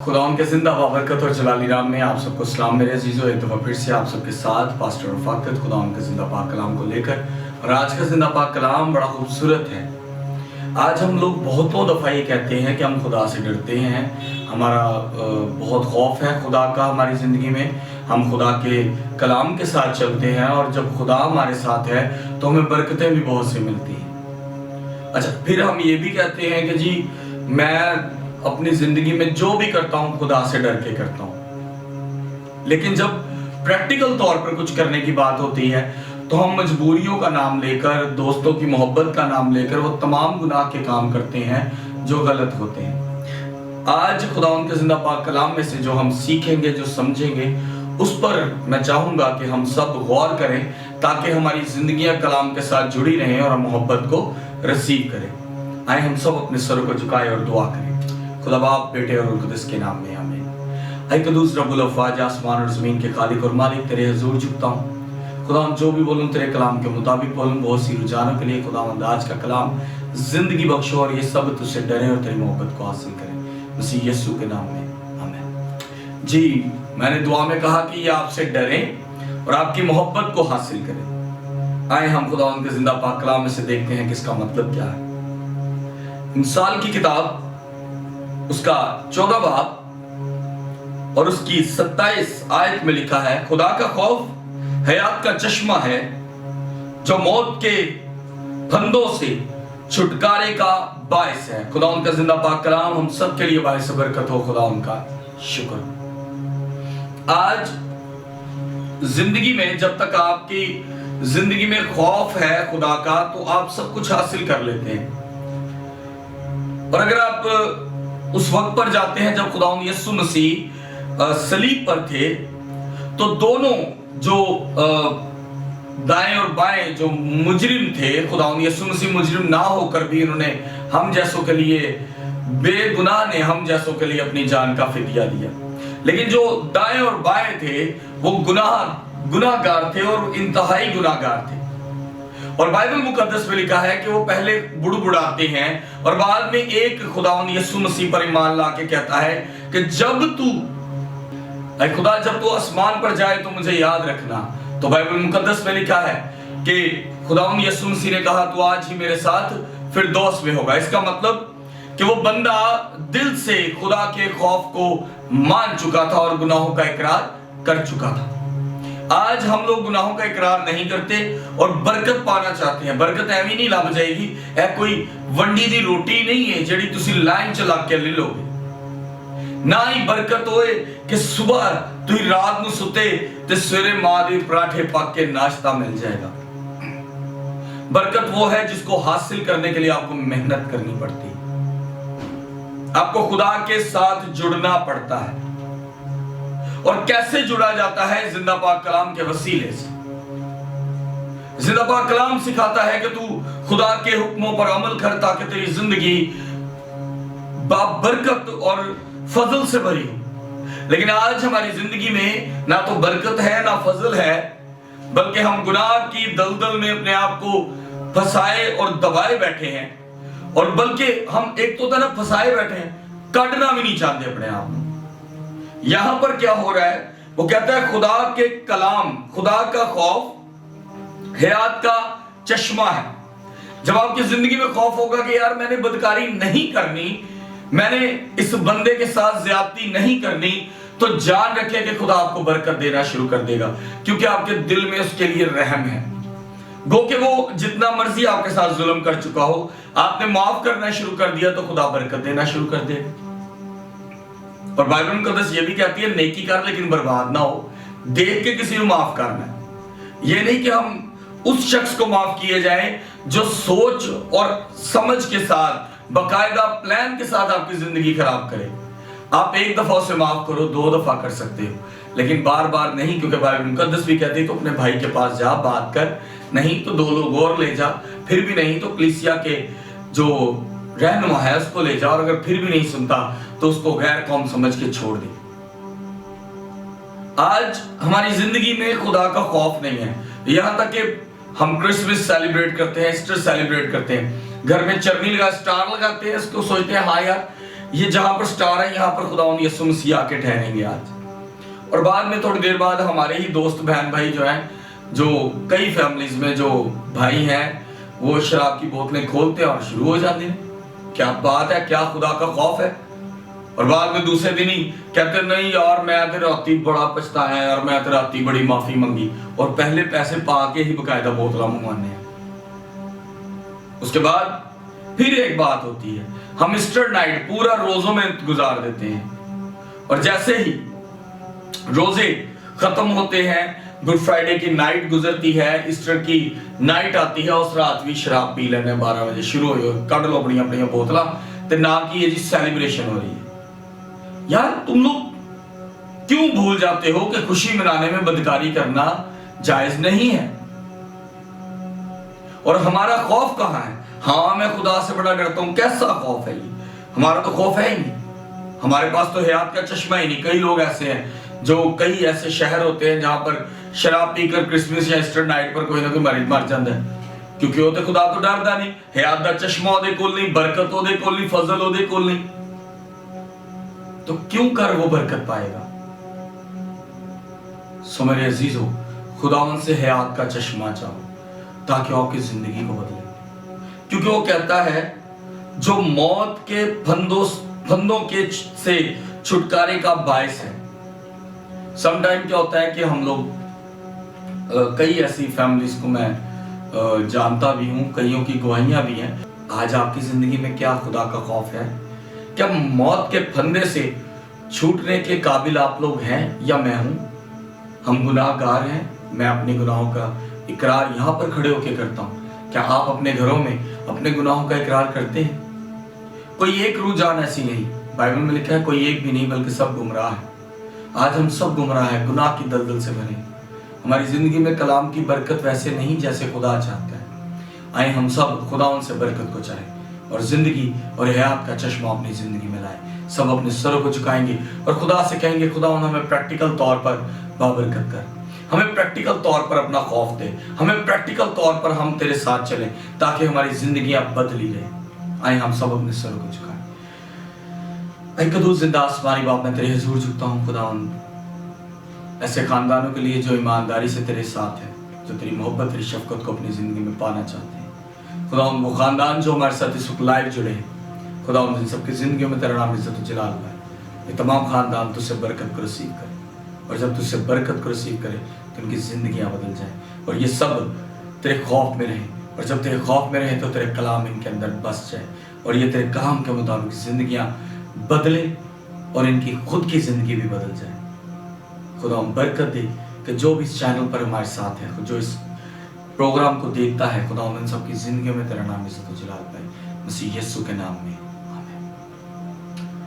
खुदावंद के जिंदा बाबरकत और जलाली नाम में आप सबको सलाम मेरे अजीजों। एक दफ़ा फिर से आप सबके साथ पास्टर रफाकत खुदावंद के जिंदा पाक कलाम को लेकर, और आज का जिंदा पाक कलाम बड़ा खूबसूरत है। आज हम लोग बहुतों दफ़ा ये कहते हैं कि हम खुदा से डरते हैं, हमारा बहुत खौफ है खुदा का हमारी ज़िंदगी में, हम खुदा के कलाम के साथ चलते हैं, और जब खुदा हमारे साथ है तो हमें बरकतें भी बहुत सी मिलती हैं। अच्छा, फिर हम ये भी कहते हैं कि जी मैं अपनी जिंदगी में जो भी करता हूं खुदा से डर के करता हूं, लेकिन जब प्रैक्टिकल तौर पर कुछ करने की बात होती है तो हम मजबूरियों का नाम लेकर, दोस्तों की मोहब्बत का नाम लेकर वो तमाम गुनाह के काम करते हैं जो गलत होते हैं। आज खुदावंद के जिंदा पाक कलाम में से जो हम सीखेंगे, जो समझेंगे, उस पर मैं चाहूंगा कि हम सब गौर करें ताकि हमारी जिंदगियां कलाम के साथ जुड़ी रहें और हम मोहब्बत को रिसीव करें। आए हम सब अपने सरों को झुकाएं और दुआ करें। खुदा बाप, बेटे और रूह कुद्दुस के नाम में आमीन। ऐ कद्दूस रब्बुल अफ़वाज, आसमान और ज़मीन के खालिक और मालिक, तेरे हुज़ूर झुकता हूँ। खुदावंद जो भी बोलूँ तेरे कलाम के मुताबिक बोलूँ, बहुत सी रुझानों के लिए खुदावंद आज का कलाम जिंदगी बख्शो और ये सब तुझसे डरें और तेरी मोहब्बत को हासिल करें, मसीह यीशु के नाम में आमीन। जी, मैंने दुआ में कहा कि ये आपसे डरें और आपकी मोहब्बत को हासिल करें। आए हम खुदावंद के जिंदा पाक कलाम में से देखते हैं कि इसका मतलब क्या है। इंसाल की किताब उसका 14 बाब और उसकी 27 आयत में लिखा है, खुदा का खौफ हयात का चश्मा है जो मौत के फंदों से छुटकारे का बायस है। खुदा उनका जिंदा पाक कलाम हम सब के लिए बायस बरकत हो। खुदा उनका शुक्र। आज जिंदगी में जब तक आपकी जिंदगी में खौफ है खुदा का तो आप सब कुछ हासिल कर लेते हैं, और अगर आप उस वक्त पर जाते हैं जब खुदावंद यीशु मसीह सलीब पर थे तो दोनों जो दाएं और बाएं जो मुजरिम थे, खुदावंद यीशु मसीह मुजरिम ना होकर भी उन्होंने हम जैसों के लिए, बेगुनाह ने हम जैसों के लिए अपनी जान का फिदिया दिया। लेकिन जो दाएं और बाएं थे वो गुनाहगार थे और इंतहाई गुनाहगार थे। और बाइबल मुकद्दस में लिखा है कि वो पहले बुड़बुड़ाते हैं और बाद में एक खुदावंद यीशु मसीह पर ईमान लाके कहता है कि जब तू खुदा जब तू आसमान पर जाए तो मुझे याद रखना। तो बाइबल मुकद्दस में लिखा है कि खुदावंद यीशु मसीह ने कहा तू आज ही मेरे साथ फिरदौस में होगा। इसका मतलब कि वो बंदा दिल से खुदा के खौफ को मान चुका था और गुनाहों का इकरार कर चुका था। आज हम लोग गुनाहों का इकरार नहीं करते और बरकत पाना चाहते हैं। बरकत एवं नहीं लग जाएगी, है कोई वंडी दी रोटी नहीं है जेड़ी तुसी लाइन चला के ले लोगे। ना ही बरकत होए कि सुबह तुसी रात ਨੂੰ सुते ते सवेरे मां दे पराठे पक के नाश्ता मिल जाएगा। बरकत वो है जिसको हासिल करने के लिए आपको मेहनत करनी पड़ती है, आपको खुदा के साथ जुड़ना पड़ता है। और कैसे जुड़ा जाता है? जिंदा पाक कलाम के वसीले से। जिंदा पाक कलाम सिखाता है कि तू खुदा के हुक्मों पर अमल कर ताकि तेरी जिंदगी बाबरकत और फजल से भरी हो। लेकिन आज हमारी जिंदगी में ना तो बरकत है ना फजल है, बल्कि हम गुनाह की दलदल में अपने आप को फंसाए और दबाए बैठे हैं। और बल्कि हम एक तो तरफ फंसाए बैठे हैं, काटना भी नहीं चाहते अपने आप को। यहां पर क्या हो रहा है? वो कहता है खुदा के कलाम, खुदा का खौफ हयात का चश्मा है। जब आपकी जिंदगी में खौफ होगा कि यार मैंने बदकारी नहीं करनी, मैंने इस बंदे के साथ ज्यादती नहीं करनी, तो जान रखें कि खुदा आपको बरकत देना शुरू कर देगा, क्योंकि आपके दिल में उसके लिए रहम है। गो कि वो जितना मर्जी आपके साथ जुल्म कर चुका हो, आपने माफ करना शुरू कर दिया तो खुदा बरकत देना शुरू कर देगा। और बाइबल मुकद्दस ये भी कहती है नेकी कर लेकिन बर्बाद ना हो, देख के किसी को माफ करना है। ये नहीं कि हम उस शख्स को माफ किए जाएं जो सोच और समझ के साथ, बाकायदा प्लान के साथ आपकी जिंदगी खराब करे। आप एक दफा उसे माफ करो, 2 दफा कर सकते हो, लेकिन बार बार नहीं, क्योंकि बाइबल मुकद्दस भी कहती है तो अपने भाई के पास जा, बात कर, नहीं तो 2 लोग और ले जा, फिर भी नहीं तो कलीसिया के जो रहनुमा है उसको ले जा, और अगर फिर भी नहीं सुनता तो उसको गैर कौम समझ के छोड़ दे। आज हमारी जिंदगी में खुदा का खौफ नहीं है। यहां तक कि हम क्रिसमस सेलिब्रेट करते हैं, ईस्टर सेलिब्रेट करते हैं, घर में चरनी लगा, स्टार लगाते हैं, इसको सोचते हैं हाँ यार ये जहां पर स्टार है यहाँ पर खुदावंद यीशु मसीह आके ठहरेंगे आज। और बाद में थोड़ी देर बाद हमारे ही दोस्त बहन भाई जो हैं, जो कई फैमिलीज में जो भाई हैं, वो शराब की बोतलें खोलते हैं और शुरू हो जाते हैं। क्या बात है, क्या खुदा का खौफ है। और बाद में दूसरे दिन ही कहते नहीं यार मैं तो राती बड़ा पछताया है और मैं तो राती बड़ी माफी मांगी, और पहले पैसे पाके ही बकायदा बोतला मंगवाने हैं। उसके बाद फिर एक बात होती है, हम ईस्टर नाइट पूरा रोजों में गुजार देते हैं, और जैसे ही रोजे खत्म होते हैं, गुड फ्राइडे की नाइट गुजरती है, ईस्टर की नाइट आती है, उस रात भी शराब पी लेने 12 बजे शुरू हो, कड़ लो अपनी अपनी बोतला ते नाम की ये जी सेलिब्रेशन हो रही है। यार तुम लोग क्यों भूल जाते हो कि खुशी मनाने में बदकारी करना जायज नहीं है। और हमारा खौफ कहां है? हाँ मैं खुदा से बड़ा डरता हूं, कैसा खौफ है ये? हमारा तो खौफ है ही नहीं, हमारे पास तो हयात का चश्मा ही नहीं। कई लोग ऐसे हैं जो कई ऐसे शहर होते हैं जहां पर शराब पीकर क्रिसमस या ईस्टर नाइट पर कोई ना कोई मरीज मर जाता है, क्योंकि वो तो खुदा तो डरदा नहीं, हयात का चश्मा ओदे कोल नहीं, बरकत ओदे कोल नहीं, फजल ओदे कोल नहीं, तो क्यों कर वो बरकत पाएगा। सो मेरे अजीजों, खुदावन से हयात का चश्मा चाहो ताकि आपकी जिंदगी को बदले, क्योंकि वो कहता है जो मौत के फंदों के से छुटकारे का बायस है। समटाइम क्या होता है कि हम लोग कई ऐसी फैमिलीज को मैं जानता भी हूं, कईयों की गवाहियां भी हैं। आज आपकी जिंदगी में क्या खुदा का खौफ है? क्या मौत के फंदे से छूटने के काबिल आप लोग हैं या मैं हूं? हम गुनाहगार हैं। मैं अपने गुनाहों का इकरार यहां पर खड़े होकर करता हूं। क्या आप अपने घरों में अपने गुनाहों का इकरार करते हैं? कोई एक रूह जान ऐसी नहीं, बाइबल में लिखा है कोई एक भी नहीं बल्कि सब गुमराह है। आज हम सब गुमराह हैं, गुनाह की दलदल से भरे। हमारी जिंदगी में कलाम की बरकत वैसे नहीं जैसे खुदा चाहता है। आए हम सब खुदा उनसे बरकत को चाहें और जिंदगी और हयात का चश्मा अपनी जिंदगी में लाए। सब अपने सरों को झुकाएंगे और खुदा से कहेंगे खुदा हमें प्रैक्टिकल तौर पर बाबरकत कर, हमें प्रैक्टिकल तौर पर अपना खौफ दे, हमें प्रैक्टिकल तौर पर हम तेरे साथ चलें ताकि हमारी जिंदगियां बदली रहे। आए हम सब अपने सरों को झुकाएं। ऐ कदूस जिंदा आसमानी बाप, मैं तेरे हुजूर झुकता हूं खुदावन, ऐसे खानदानों के लिए जो ईमानदारी से तेरे साथ है, जो तेरी मोहब्बत तेरी शफकत को अपनी जिंदगी में पाना चाहते हैं। खुदावन वो खानदान जो हमारे साथ इस वक्त लाइव जुड़े हैं, खुदावन इन सबकी जिंदगियों में तेरा नाम इज्जत जलाल है। ये तमाम खानदान तुझसे बरकत को रिसीव करे, और जब तुझसे बरकत को रिसीव करे तो उनकी जिंदगियां बदल जाएं, और ये सब तेरे खौफ में रहें। और जब तेरे खौफ में रहें तो तेरे कलाम इनके अंदर बस जाए, और ये तेरे कलाम के मुताबिक जिंदगियां बदले और इनकी खुद की जिंदगी भी बदल जाए। खुदा हम बरकत दे कि जो भी इस चैनल पर हमारे साथ है, जो इस प्रोग्राम को देखता है, खुदा उन सबकी जिंदगी में तेरा नाम इज्जत जलाल पाए, मसीह यीशु के नाम में।